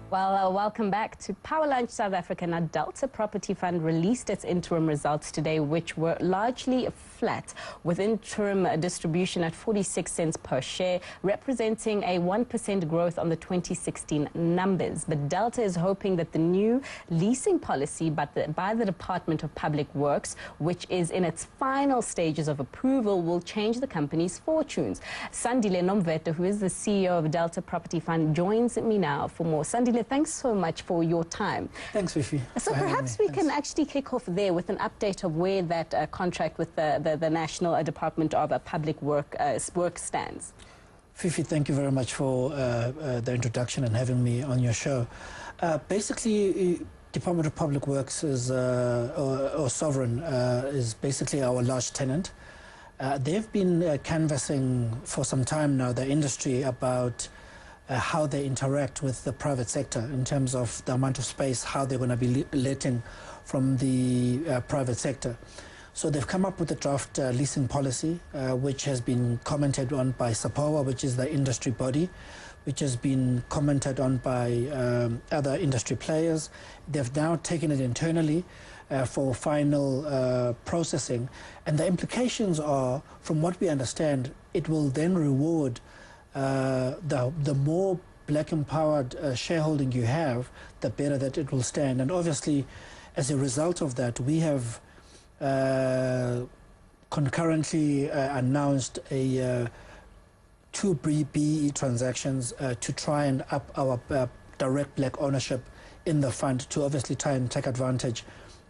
Well, welcome back to Power Lunch South Africa. Now, Delta Property Fund released its interim results today, which were largely flat, with interim distribution at 46 cents per share, representing a 1% growth on the 2016 numbers. But Delta is hoping that the new leasing policy by the Department of Public Works, which is in its final stages of approval, will change the company's fortunes. Sandile Nomvete, who is the CEO of Delta Property Fund, joins me now for more. Sandile, thanks so much for your time. Thanks, Fifi. So perhaps we can actually kick off there with an update of where that contract with the National Department of Public Work stands. Fifi, thank you very much for the introduction and having me on your show. Basically, Department of Public Works is, or Sovereign, is basically our large tenant. They've been canvassing for some time now the industry about how they interact with the private sector in terms of the amount of space, how they're going to be letting from the private sector. So they've come up with a draft leasing policy, which has been commented on by SAPOA, which is the industry body, which has been commented on by other industry players. They've now taken it internally for final processing. And the implications are, from what we understand, it will then reward the more black empowered shareholding you have, the better that it will stand. And obviously, as a result of that, we have concurrently announced two BE transactions to try and up our direct black ownership in the fund, to obviously try and take advantage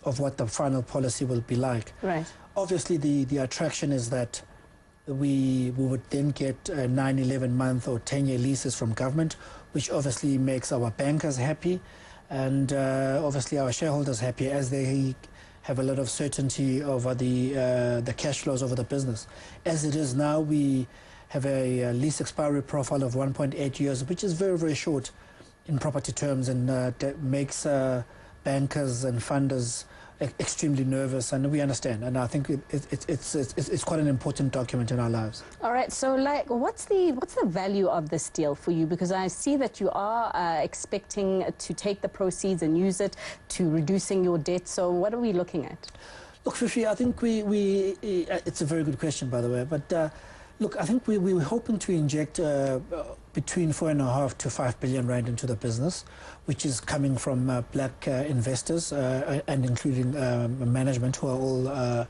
of what the final policy will be like. Right. Obviously, the attraction is that we would then get 9, 11-month or 10-year leases from government, which obviously makes our bankers happy and obviously our shareholders happy, as they have a lot of certainty over the cash flows over the business. As it is now, we have a lease expiry profile of 1.8 years, which is very, very short in property terms, and that makes bankers and funders extremely nervous, and we understand, and I think it's quite an important document in our lives. All right, so like, what's the value of this deal for you? Because I see that you are expecting to take the proceeds and use it to reducing your debt. So what are we looking at? Look, Fifi, I think it's a very good question, by the way, but look, I think we were hoping to inject between 4.5 to 5 billion rand into the business, which is coming from black investors and including management, who are all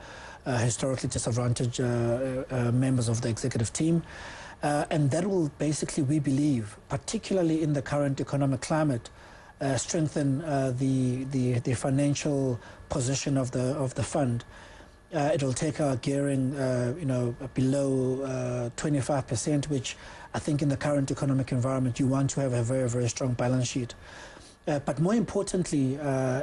historically disadvantaged members of the executive team. And that will basically, we believe, particularly in the current economic climate, strengthen the financial position of the fund. It'll take our gearing, below 25%, which I think in the current economic environment, you want to have a very, very strong balance sheet. But more importantly,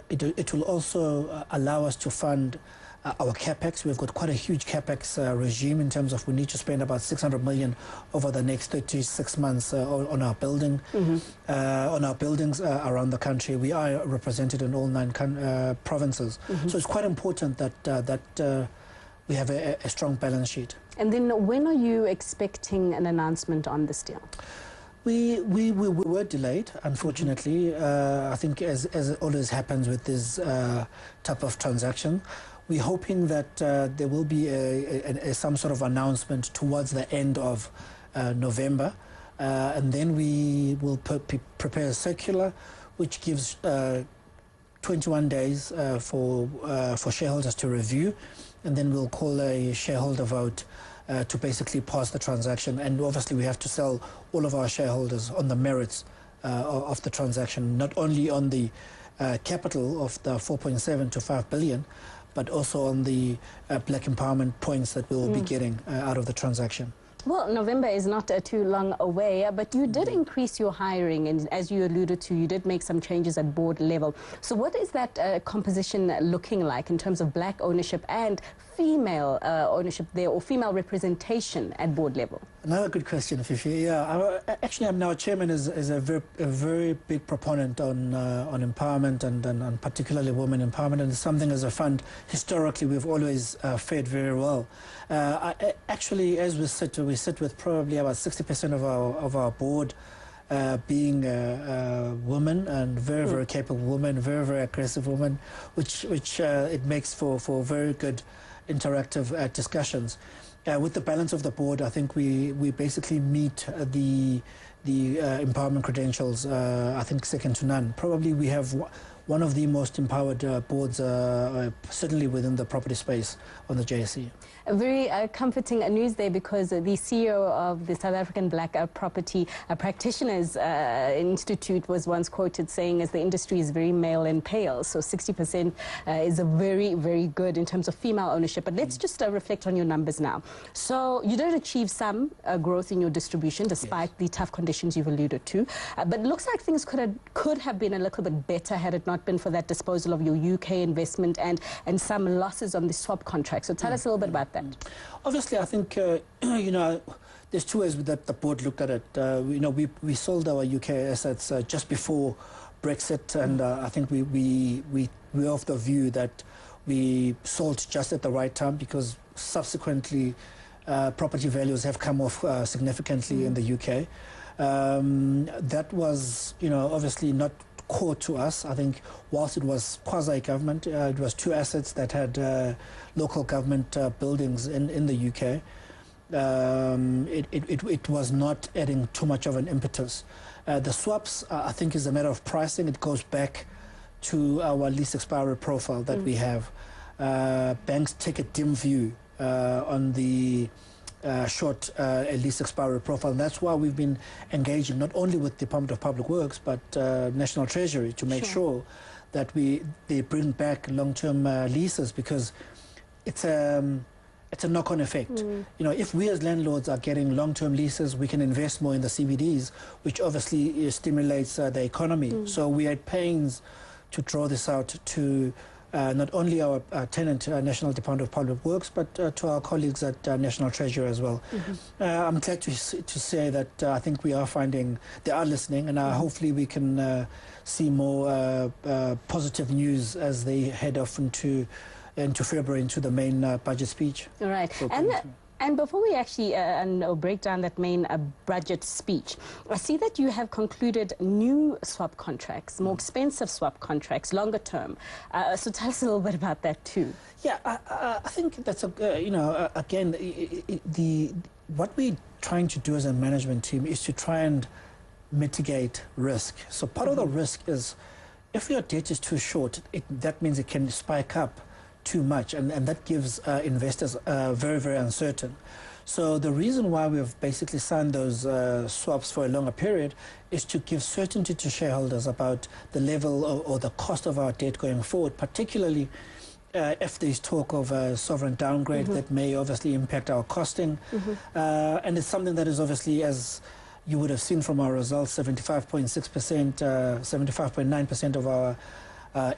it will also allow us to fund our capex. We've got quite a huge capex regime in terms of we need to spend about 600 million over the next 36 months on our building, on our buildings around the country. We are represented in all 9 provinces, so it's quite important that we have a strong balance sheet. And then, when are you expecting an announcement on this deal? We were delayed, unfortunately. I think as it always happens with this type of transaction, we're hoping that there will be some sort of announcement towards the end of November, and then we will prepare a circular which gives 21 days for shareholders to review, and then we'll call a shareholder vote to basically pass the transaction. And obviously we have to sell all of our shareholders on the merits of the transaction, not only on the capital of the 4.7 to 5 billion, but also on the black empowerment points that we will be getting out of the transaction. Well, November is not too long away, but you did increase your hiring, and as you alluded to, you did make some changes at board level. So what is that composition looking like in terms of black ownership and female ownership there, or female representation at board level? Another good question, Fifi. Yeah, actually, I'm now chairman is a very big proponent on empowerment and particularly women empowerment, and it's something as a fund historically we've always fared very well. Actually, as we sit with probably about 60% of our board being a woman, and very capable woman, very aggressive woman, which it makes for very good interactive discussions. With the balance of the board, I think we basically meet the empowerment credentials, I think second to none. Probably we have one of the most empowered boards, certainly within the property space on the JSE. A very comforting news there, because the CEO of the South African Black Property Practitioners Institute was once quoted saying, as the industry is very male and pale, so 60% is a very, very good in terms of female ownership. But let's just reflect on your numbers now. So you did achieve some growth in your distribution despite the tough conditions you've alluded to. But it looks like things could have been a little bit better had it not been for that disposal of your UK investment and some losses on the swap contract. So tell us a little bit about that. Obviously, I think, you know, there's two ways that the board looked at it. You know, we sold our UK assets just before Brexit, and I think we're of the view that we sold just at the right time, because subsequently property values have come off significantly in the UK. That was, you know, obviously not core to us. I think whilst it was quasi-government, it was two assets that had local government buildings in the UK. It was not adding too much of an impetus. The swaps, I think, is a matter of pricing. It goes back to our lease expiry profile that we have. Banks take a dim view on the short lease expiry profile. And that's why we've been engaging not only with the Department of Public Works but National Treasury to make sure that they bring back long-term leases, because it's a knock-on effect. You know, if we as landlords are getting long-term leases, we can invest more in the CBDs, which obviously stimulates the economy. So we are at pains to draw this out to not only our tenant, National Department of Public Works, but to our colleagues at National Treasury as well. I'm glad to say that I think we are finding they are listening, and hopefully we can see more positive news as they head off into February, into the main budget speech. All right. And before we actually break down that main budget speech, I see that you have concluded new swap contracts, more expensive swap contracts, longer term. So tell us a little bit about that too. Yeah, I think that's you know, again, what we're trying to do as a management team is to try and mitigate risk. So part of the risk is, if your debt is too short, that means it can spike up too much, and that gives investors very, very uncertain. So the reason why we've basically signed those swaps for a longer period is to give certainty to shareholders about the level or the cost of our debt going forward, particularly if there's talk of a sovereign downgrade that may obviously impact our costing. And it's something that is obviously, as you would have seen from our results, 75.6%, 75.9% of our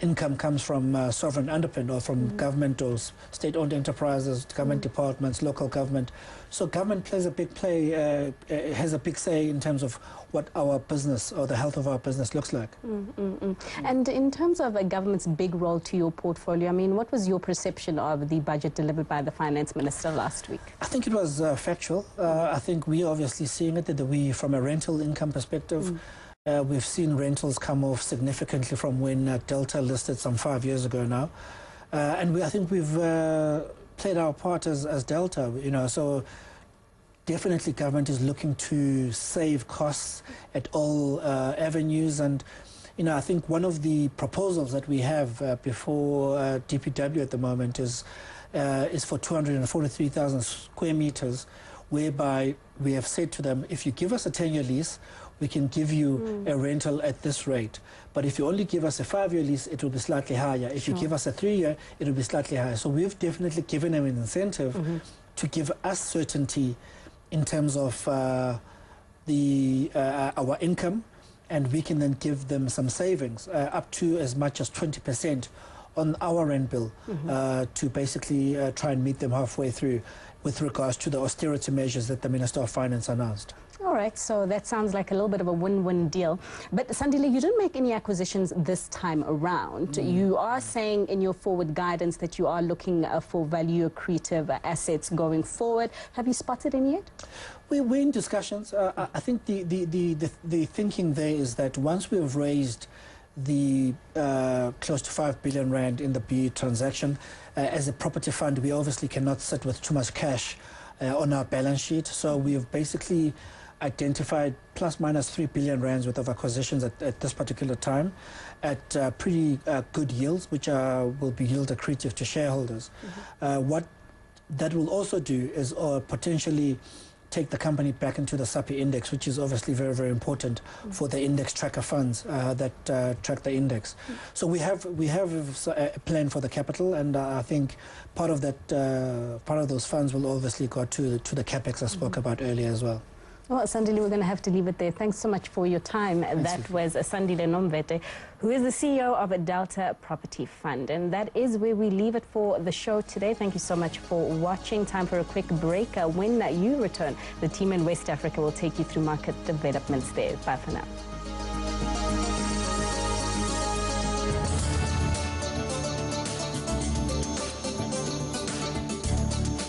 income comes from sovereign underpinned, or from government or state-owned enterprises, government departments, local government. So government plays a big has a big say in terms of what our business or the health of our business looks like. And in terms of a government's big role to your portfolio, I mean, what was your perception of the budget delivered by the Finance Minister last week? I think it was factual. I think we're obviously seeing it that from a rental income perspective, we've seen rentals come off significantly from when Delta listed some 5 years ago now. And I think we've played our part as Delta, you know, so definitely government is looking to save costs at all avenues. And, you know, I think one of the proposals that we have before DPW at the moment is for 243,000 square meters, whereby we have said to them, if you give us a 10-year lease, we can give you a rental at this rate. But if you only give us a 5-year lease, it will be slightly higher. If you give us a 3-year, it will be slightly higher. So we've definitely given them an incentive to give us certainty in terms of our income, and we can then give them some savings, up to as much as 20% on our rent bill to basically try and meet them halfway through with regards to the austerity measures that the Minister of Finance announced. All right, so that sounds like a little bit of a win-win deal. But Sandile, you didn't make any acquisitions this time around. You are saying in your forward guidance that you are looking for value accretive assets going forward. Have you spotted any yet? We're in discussions. I think the thinking there is that once we have raised the close to 5 billion rand in the BE transaction, as a property fund, we obviously cannot sit with too much cash on our balance sheet. So we have basically identified plus minus 3 billion rands worth of acquisitions at this particular time at pretty good yields, which will be yield accretive to shareholders. What that will also do is potentially take the company back into the SAPI index, which is obviously very, very important for the index tracker funds that track the index. So we have a plan for the capital, and I think part of those funds will obviously go to the capex I spoke about earlier as well. Well, Sandile, we're going to have to leave it there. Thanks so much for your time. That was Sandile Nomvete, who is the CEO of a Delta Property Fund. And that is where we leave it for the show today. Thank you so much for watching. Time for a quick break. When you return, the team in West Africa will take you through market developments there. Bye for now.